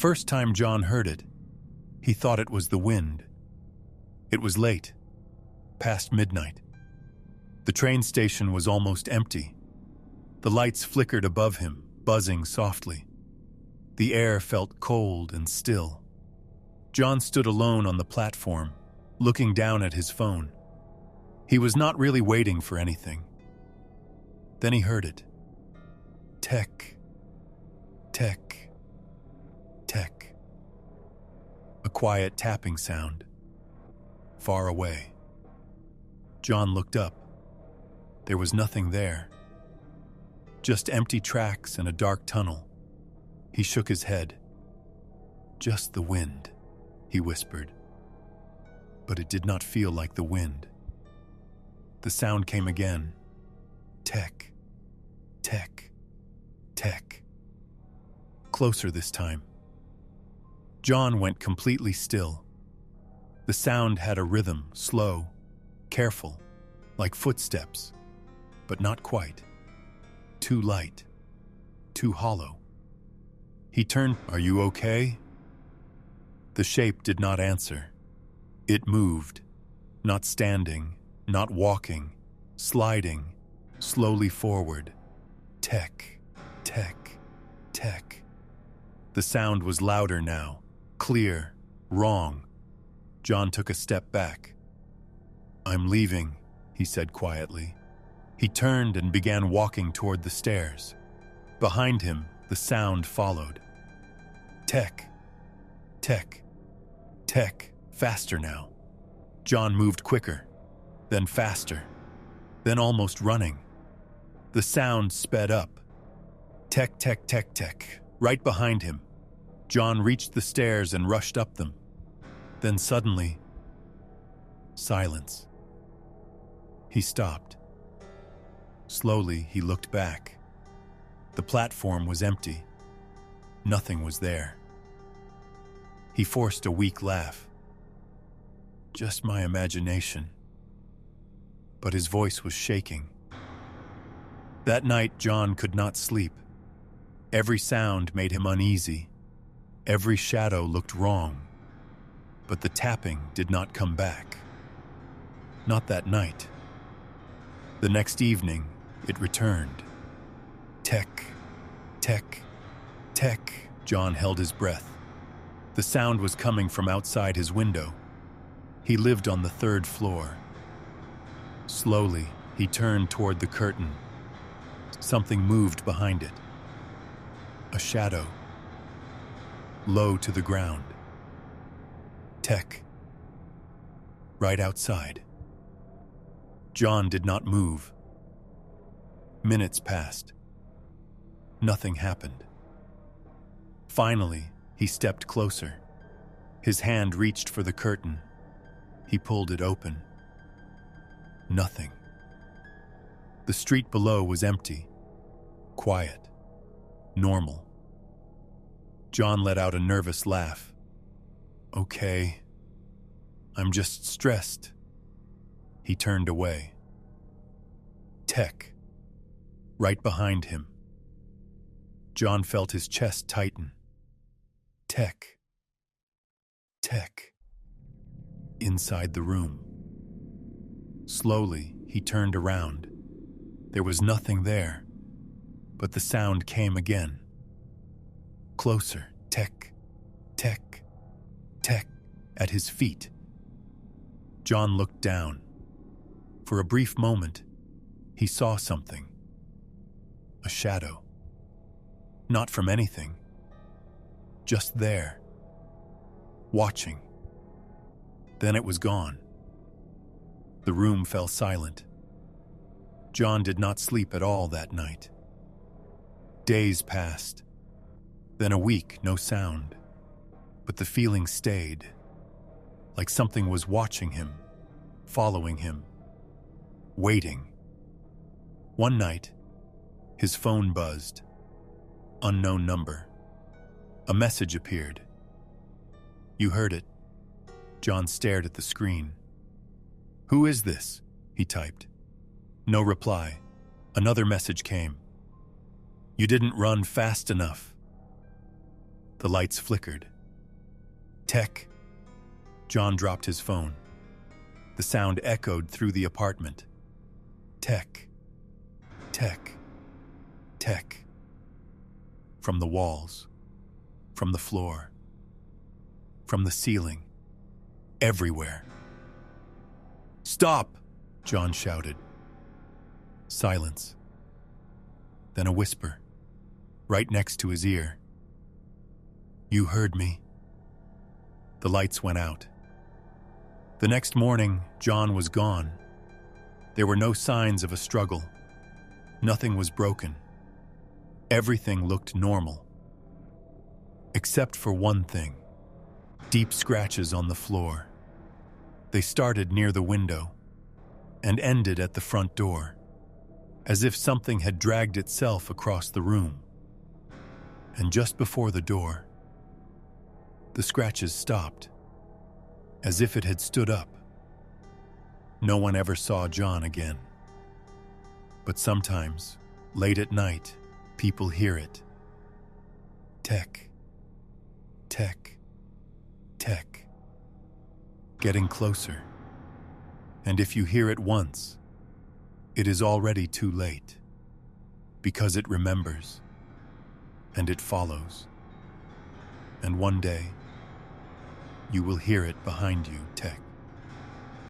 first time John heard it, he thought it was the wind. It was late, past midnight. The train station was almost empty. The lights flickered above him, buzzing softly. The air felt cold and still. John stood alone on the platform, looking down at his phone. He was not really waiting for anything. Then he heard it. Tek, tek, tek. A quiet tapping sound, far away. John looked up. There was nothing there. Just empty tracks and a dark tunnel. He shook his head. Just the wind, he whispered. But it did not feel like the wind. The sound came again. Tek, tek, tek. Closer this time. John went completely still. The sound had a rhythm, slow, careful, like footsteps, but not quite. Too light, too hollow. He turned. Are you okay? The shape did not answer. It moved, not standing, not walking, sliding, slowly forward. Tek, tek, tek. The sound was louder now, clear, wrong. John took a step back. I'm leaving, he said quietly. He turned and began walking toward the stairs. Behind him, the sound followed. Tek, tek, tek, faster now. John moved quicker, then faster, then almost running. The sound sped up. Tek, tek, tek, tek, right behind him. John reached the stairs and rushed up them. Then suddenly, silence. He stopped. Slowly, he looked back. The platform was empty. Nothing was there. He forced a weak laugh. Just my imagination. But his voice was shaking. That night, John could not sleep. Every sound made him uneasy. Every shadow looked wrong. But the tapping did not come back. Not that night. The next evening, it returned. Tek, tek, tek. John held his breath. The sound was coming from outside his window. He lived on the 3rd floor. Slowly, he turned toward the curtain. Something moved behind it. A shadow. Low to the ground. Tek. Right outside. John did not move. Minutes passed. Nothing happened. Finally, he stepped closer. His hand reached for the curtain. He pulled it open. Nothing. The street below was empty, quiet, normal. John let out a nervous laugh. Okay, I'm just stressed. He turned away. Tek. Right behind him. John felt his chest tighten. Tek. Tek. Inside the room. Slowly, he turned around. There was nothing there, but the sound came again. Closer. Tek. Tek. Tek. At his feet. John looked down. For a brief moment, he saw something. A shadow. Not from anything. Just there. Watching. Then it was gone. The room fell silent. John did not sleep at all that night. Days passed. Then a week, no sound. But the feeling stayed. Like something was watching him, following him, waiting. One night, his phone buzzed. Unknown number. A message appeared. You heard it. John stared at the screen. Who is this? He typed. No reply. Another message came. You didn't run fast enough. The lights flickered. Tek. John dropped his phone. The sound echoed through the apartment. Tek. Tek. Tek. From the walls. From the floor. From the ceiling. Everywhere. "Stop!" John shouted. Silence. Then a whisper, right next to his ear. "You heard me." The lights went out. The next morning, John was gone. There were no signs of a struggle. Nothing was broken. Everything looked normal. Except for one thing. Deep scratches on the floor. They started near the window and ended at the front door, as if something had dragged itself across the room. And just before the door, the scratches stopped, as if it had stood up. No one ever saw John again. But sometimes, late at night, people hear it. Tek, tek, tek. Getting closer. And if you hear it once, it is already too late, because it remembers, and it follows. And one day, you will hear it behind you, Tek.